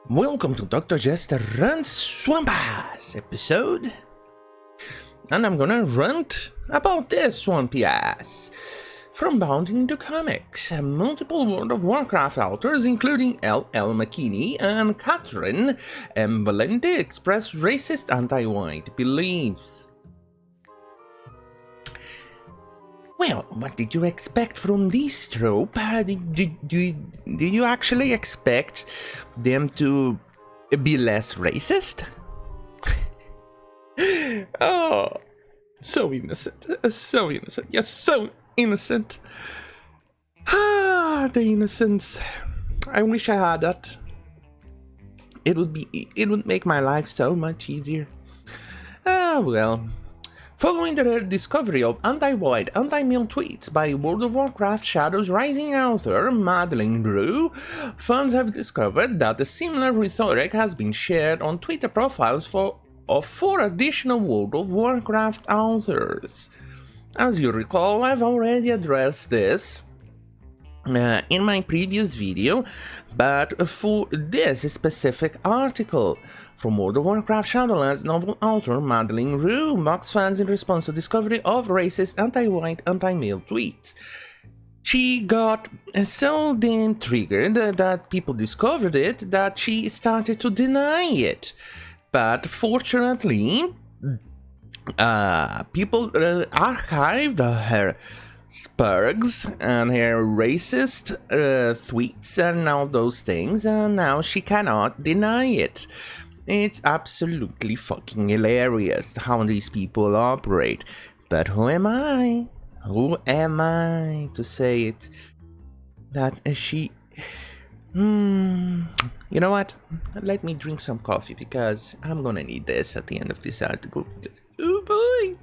Welcome to Dr. Jester Runs Swamp-Ass episode. And I'm gonna rant about this swampy ass. From Bounding to Comics, multiple World of Warcraft authors, including L.L. McKinney and Catherine M. Valente, express racist anti-white beliefs. Well, what did you expect from this trope? Did you actually expect them to be less racist? Oh, so innocent, so innocent, yes, so innocent. The innocence. I wish I had that. It would make my life so much easier. Well. Following the discovery of anti-white, anti-male tweets by World of Warcraft Shadows Rising author Madeline Brew, fans have discovered that a similar rhetoric has been shared on Twitter profiles of 4 additional World of Warcraft authors. As you recall, I've already addressed this in my previous video, but for this specific article from World of Warcraft Shadowlands novel author Madeline Rue mocks fans in response to discovery of racist anti-white, anti-male tweets. She got so damn triggered that people discovered it that she started to deny it. But fortunately, people archived her spurgs and her racist tweets and all those things, and now she cannot deny it. It's absolutely fucking hilarious how these people operate. But who am I? Who am I to say it? That she... You know what? Let me drink some coffee because I'm gonna need this at the end of this article. Because, oh boy!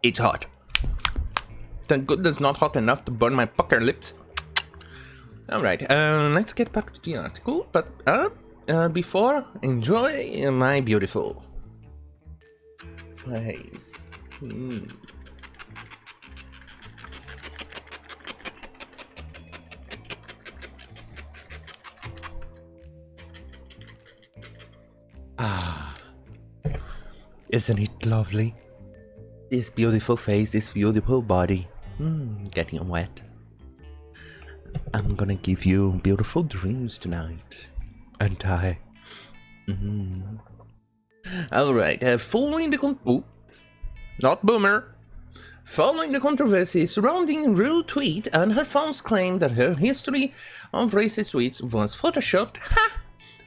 It's hot. Thank goodness not hot enough to burn my pucker lips. Alright, let's get back to the article, but before, enjoy my beautiful face. Isn't it lovely? This beautiful face, this beautiful body, getting wet. I'm gonna give you beautiful dreams tonight, aren't I? Alright, following the not boomer. Following the controversy surrounding Rue tweet and her false claim that her history of racist tweets was photoshopped,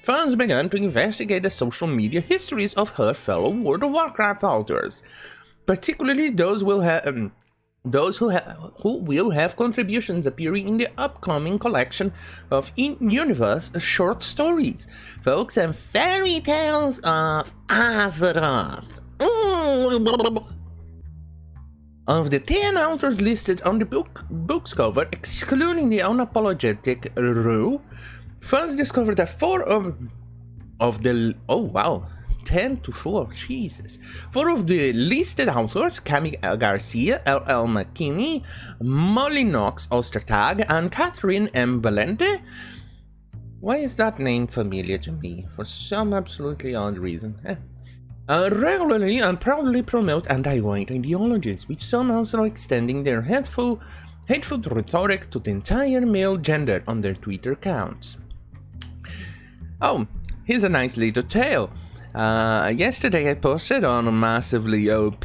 fans began to investigate the social media histories of her fellow World of Warcraft authors, particularly those who will have contributions appearing in the upcoming collection of in-universe short stories, folks and fairy tales of Azeroth. Of the 10 authors listed on the book's cover, excluding the unapologetic Rue, fans discovered that 4 of the 10 to 4, Jesus. 4 of the listed authors, Cami Garcia, L.L. McKinney, Molly Knox Ostertag, and Catherine M. Valente. Why is that name familiar to me? For some absolutely odd reason. Regularly and proudly promote anti-white ideologies, with some also extending their hateful rhetoric to the entire male gender on their Twitter accounts. Oh, here's a nice little tale. Yesterday I posted on Massively OP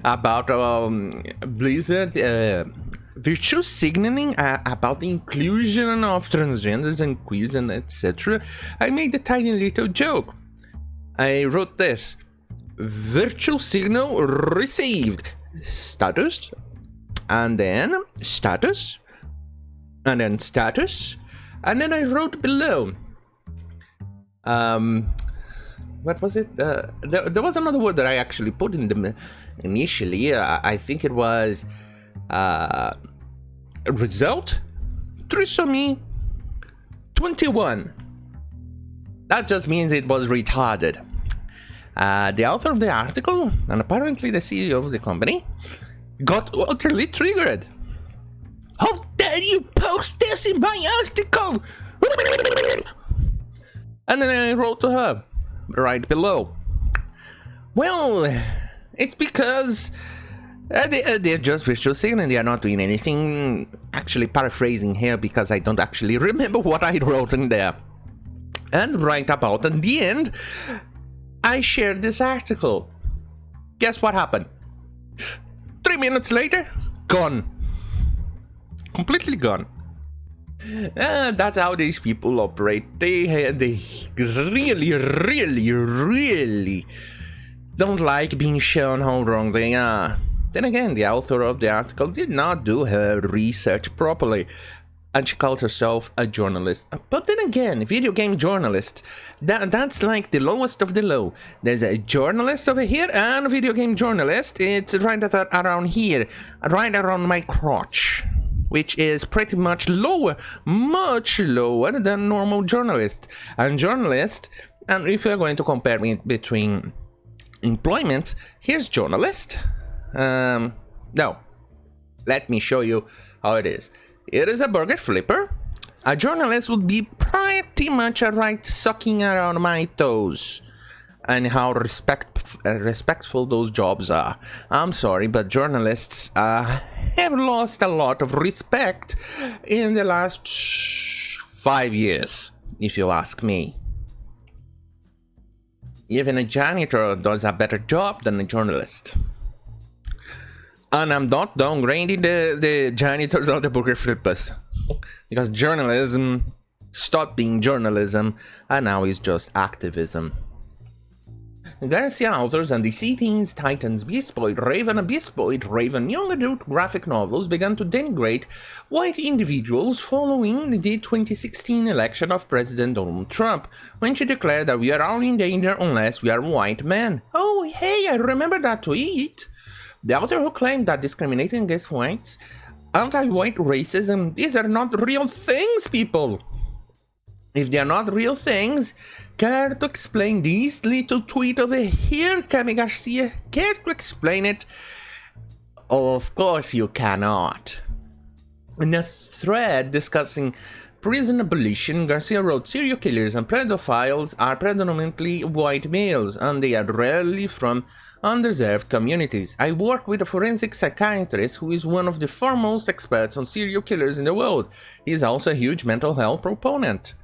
about Blizzard virtue signaling about the inclusion of transgenders and queers and etc. I made a tiny little joke. I wrote this: virtue signal received, status, and then status, and then status, and then I wrote below. What was it? There was another word that I actually put in them initially. I think it was result trisomy 21. That just means it was retarded. The author of the article, and apparently the CEO of the company, got utterly triggered. How dare dare you post this in my article? And then I wrote to her, right below. Well, it's because they're just visual signaling, they are not doing anything. Actually paraphrasing here because I don't actually remember what I wrote in there. And right about in the end, I shared this article. Guess what happened? 3 minutes later, gone. Completely gone. That's how these people operate. They really don't like being shown how wrong they are. Then again, the author of the article did not do her research properly, and she calls herself a journalist. But then again, video game journalist, that's like the lowest of the low. There's a journalist over here and a video game journalist. It's right around here, right around my crotch, which is pretty much lower, much lower than normal journalist. And journalist, and if you're going to compare it between employment, here's journalist. No, let me show you how it is. It is a burger flipper. A journalist would be pretty much right sucking around my toes, and how respectful those jobs are. I'm sorry, but journalists have lost a lot of respect in the last 5 years, if you ask me. Even a janitor does a better job than a journalist. And I'm not downgrading the janitors or the burger flippers, because journalism stopped being journalism and now is just activism. Garcia authors and DC Teens Titans Beastboy Raven young adult graphic novels began to denigrate white individuals following the 2016 election of President Donald Trump, when she declared that we are all in danger unless we are white men. Oh, hey, I remember that tweet. The author who claimed that discriminating against whites, anti-white racism, these are not real things, people. If they are not real things, care to explain this little tweet over here, Cami Garcia? Care to explain it? Of course you cannot. In a thread discussing prison abolition, Garcia wrote, serial killers and pedophiles are predominantly white males, and they are rarely from undeserved communities. I work with a forensic psychiatrist who is one of the foremost experts on serial killers in the world. He is also a huge mental health proponent.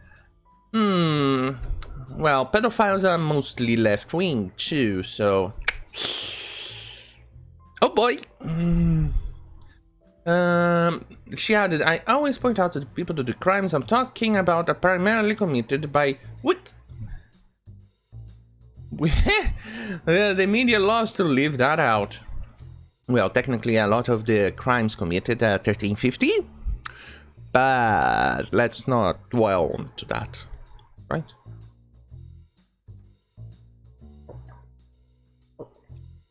Well, pedophiles are mostly left-wing too, so... Oh boy! She added, I always point out to the people that the crimes I'm talking about are primarily committed by... What? The media loves to leave that out. Well, technically a lot of the crimes committed at 1350, but let's not dwell into that, right?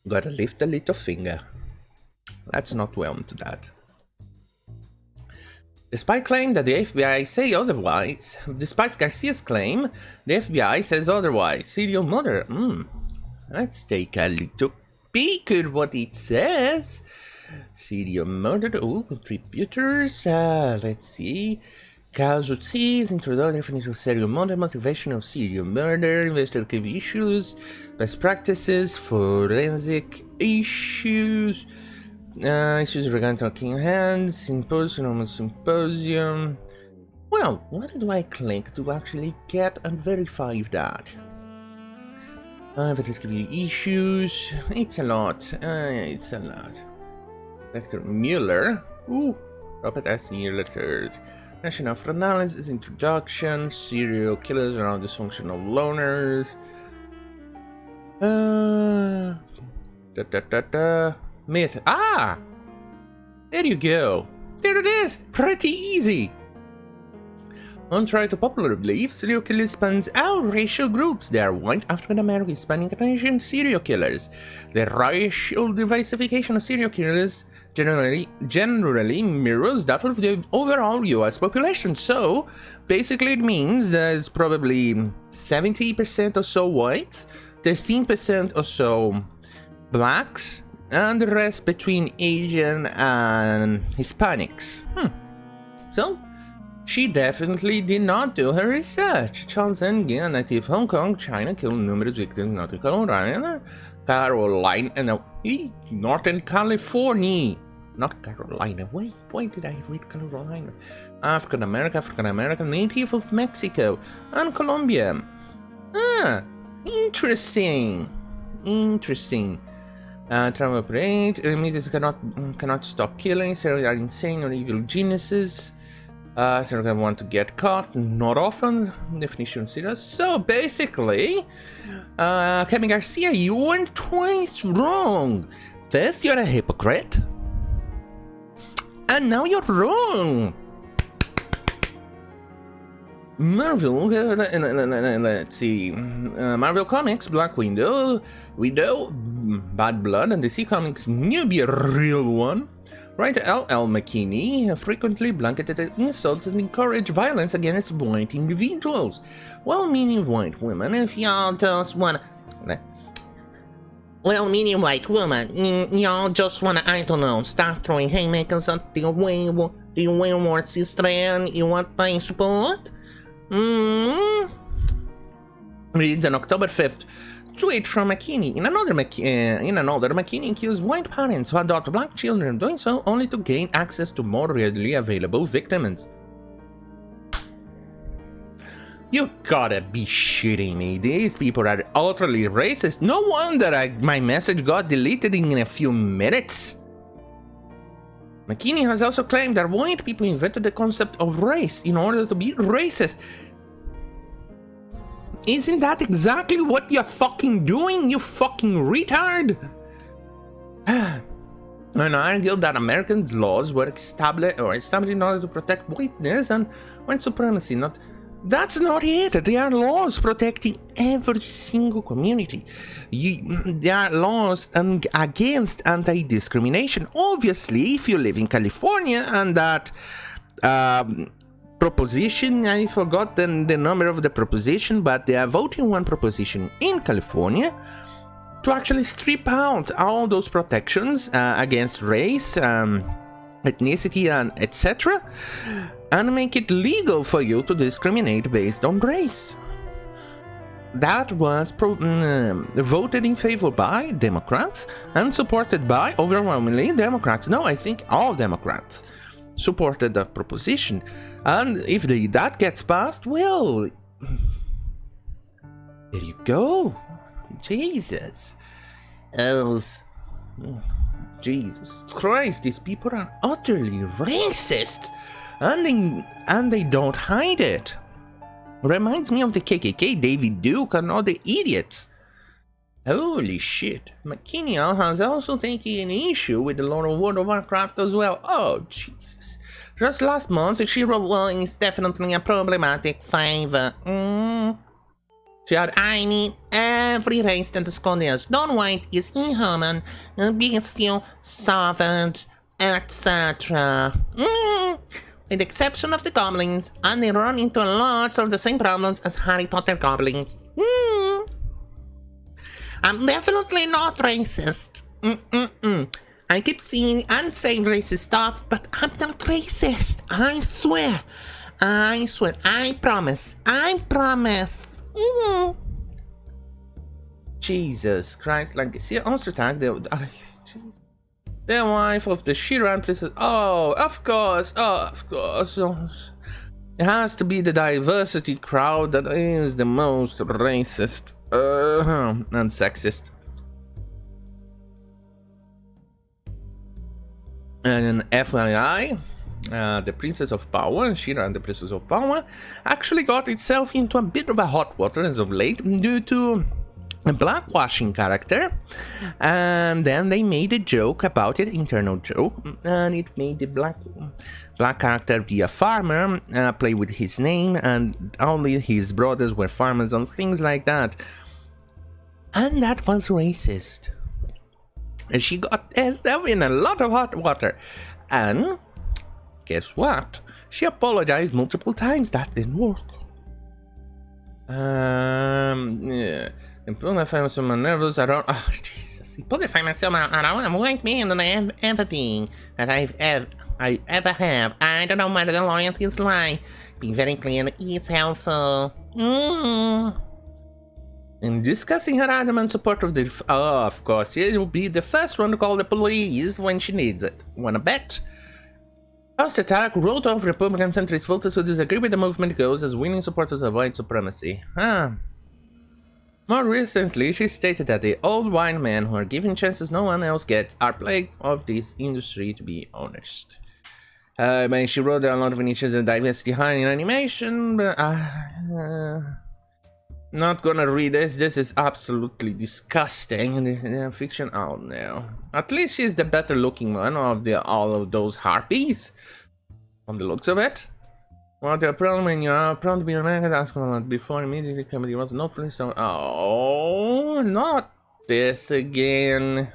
Gotta lift a little finger. Let's not dwell into that. Despite claim that the FBI say otherwise, despite Garcia's claim, the FBI says otherwise. Serial murder. Let's take a little peek at what it says. Serial murder. Oh, contributors. Let's see. Casualties, introduction definition of serial murder, motivation of serial murder, investigative issues, best practices, forensic issues. Issues regarding talking hands, symposium. Well, what do I click to actually get and verify that? But it could be issues. It's a lot. Dr. Mueller. Ooh, Robert S. Mueller III. National for Analysis, Introduction, Serial Killers around Dysfunctional Loners. Myth. Ah! There you go. There it is! Pretty easy! Contrary to popular belief, serial killers spans all racial groups. They are white, African American, Hispanic, and Asian serial killers. The racial diversification of serial killers generally mirrors that of the overall US population. So, basically it means there's probably 70% or so whites, 13% or so blacks, and the rest between Asian and Hispanics. So, she definitely did not do her research. Charles N. a native Hong Kong, China, killed numerous victims in North Carolina, Northern California. Not Carolina. Wait, why did I read Carolina? African American, native of Mexico and Colombia. Ah, interesting. Travel operate. Meters cannot stop killing. So they are insane or evil geniuses. So they want to get caught. Not often. Definition serious. So basically, Kevin Garcia, you went twice wrong. First, you're a hypocrite. And now you're wrong. Marvel, let's see. Marvel Comics, Black Widow, Bad Blood, and DC Comics Newbie, a real one. Writer L.L. McKinney frequently blanketed insults and encouraged violence against white individuals. Well-meaning white women, if y'all just wanna... Well-meaning white woman, y'all just wanna, I don't know, start throwing haymakers at the wayward sister and you want my support? Reads on October 5th. Tweet from McKinney. In another McKinney accused white parents who adopt black children, doing so only to gain access to more readily available victims. You gotta be shitting me. These people are utterly racist. No wonder my message got deleted in a few minutes. McKinney has also claimed that white people invented the concept of race in order to be racist. Isn't that exactly what you're fucking doing, you fucking retard? And argued that Americans' laws were established in order to protect whiteness and white supremacy. That's not it. They are laws protecting every single community. They are laws against anti-discrimination. Obviously, if you live in California and that proposition, I forgot the number of the proposition, but they are voting one proposition in California to actually strip out all those protections against race, ethnicity, and etc., and make it legal for you to discriminate based on race. That was voted in favor by Democrats and supported by overwhelmingly Democrats. No, I think all Democrats supported that proposition. And if that gets passed, well, there you go. Jesus. Jesus Christ, these people are utterly racist. And they don't hide it. Reminds me of the KKK, David Duke, and all the idiots. Holy shit. McKinney has also taken an issue with the Lord of World of Warcraft as well. Oh, Jesus. Just last month, she wrote, well, it's definitely a problematic 5. She had, I mean, every race that is called as non-white is inhuman, bestial, savage, etc. With the exception of the goblins, and they run into lots of the same problems as Harry Potter goblins. I'm definitely not racist. I keep seeing and saying racist stuff, but I'm not racist. I swear. I promise. Jesus Christ, like, see, also tag the wife of the Shiran princess. Oh, of course. It has to be the diversity crowd that is the most racist and sexist. And FYI, the Princess of Power, Shira and the Princess of Power, actually got itself into a bit of a hot water as of late due to a blackwashing character, and then they made a joke about it, internal joke, and it made the black character be a farmer, play with his name, and only his brothers were farmers and things like that. And that was racist. And she got herself in a lot of hot water. And guess what? She apologized multiple times. That didn't work. Yeah. And I found some nervous. I don't. Oh, Jesus. supremacy. Put myself around a white man and I have everything that I ever have. I don't know whether the loyalty is lie. Be very clear, it's helpful. In discussing her adamant support of the... Oh, of course, she will be the first one to call the police when she needs it. Wanna bet? Post-attack wrote off Republican centrist voters who disagree with the movement goals as winning supporters of white supremacy. More recently, she stated that the old white men who are given chances no one else gets are plague of this industry, to be honest. But she wrote a lot of initiatives and diversity high in animation, but not gonna read this. This is absolutely disgusting. And fiction, oh no. At least she's the better looking one of all of those harpies. On the looks of it. Well, the problem when you are proud to be American, that's before immediately comedy was not really so. Oh, not this again.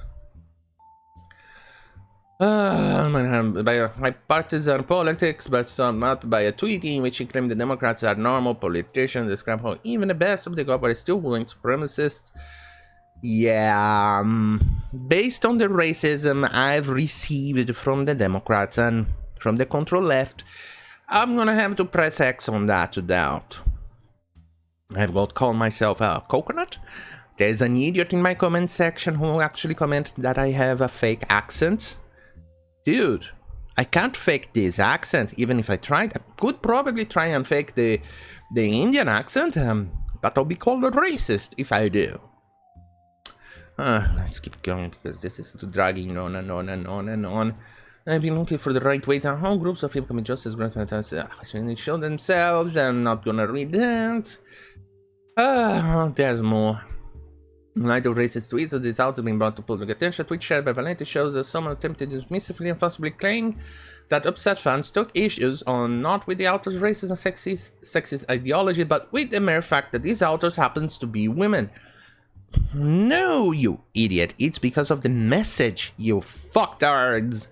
By partisan politics, but some not by a tweet in which he claimed the Democrats are normal politicians, describe how even the best of the government is still white supremacists. Yeah, based on the racism I've received from the Democrats and from the control left, I'm gonna have to press X on that to doubt. I will call myself a coconut. There's an idiot in my comment section who actually commented that I have a fake accent. Dude, I can't fake this accent, even if I tried. I could probably try and fake the Indian accent, but I'll be called a racist if I do. Let's keep going, because this is dragging on and on and on and on. I've been looking for the right way to how groups of people commit justice, they show themselves. I'm not gonna read that. There's more. In light of racist tweets of this author being brought to public attention, tweet shared by Valente shows that someone attempted to dismissively and possibly claim that upset fans took issues on not with the author's racist and sexist ideology, but with the mere fact that these authors happens to be women. No, you idiot, it's because of the message, you fucktards.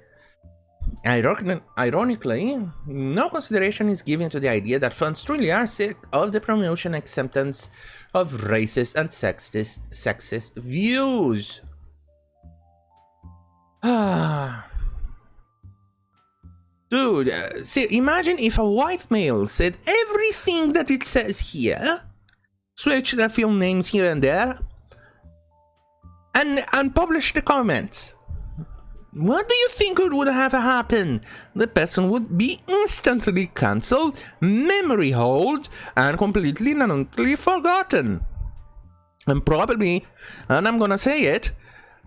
Ironically, no consideration is given to the idea that fans truly are sick of the promotion and acceptance of racist and sexist views. Dude, see, imagine if a white male said everything that it says here, switch the film names here and there, and publish the comments. What do you think would have happened? The person would be instantly cancelled, memory hold, and completely and utterly forgotten. And probably, and I'm gonna say it,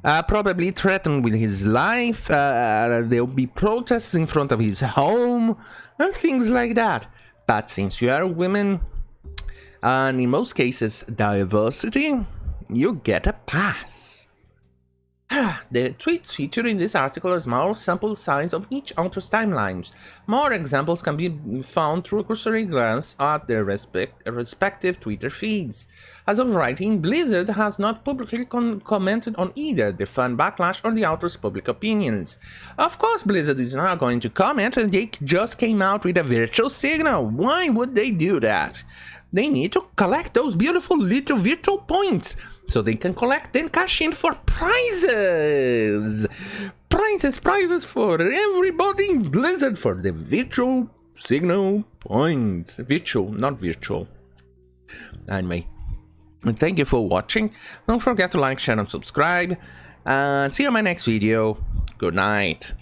probably threatened with his life. There'll be protests in front of his home, and things like that. But since you are women, and in most cases diversity, you get a pass. The tweets featured in this article are small sample size of each author's timelines. More examples can be found through a cursory glance at their respective Twitter feeds. As of writing, Blizzard has not publicly commented on either the fan backlash or the author's public opinions. Of course, Blizzard is not going to comment, and they just came out with a virtual signal. Why would they do that? They need to collect those beautiful little virtual points, so they can collect and cash in for prizes! Prizes for everybody in Blizzard for the virtual signal points. Virtual, not virtual. Anyway, thank you for watching. Don't forget to like, share, and subscribe. And see you in my next video. Good night.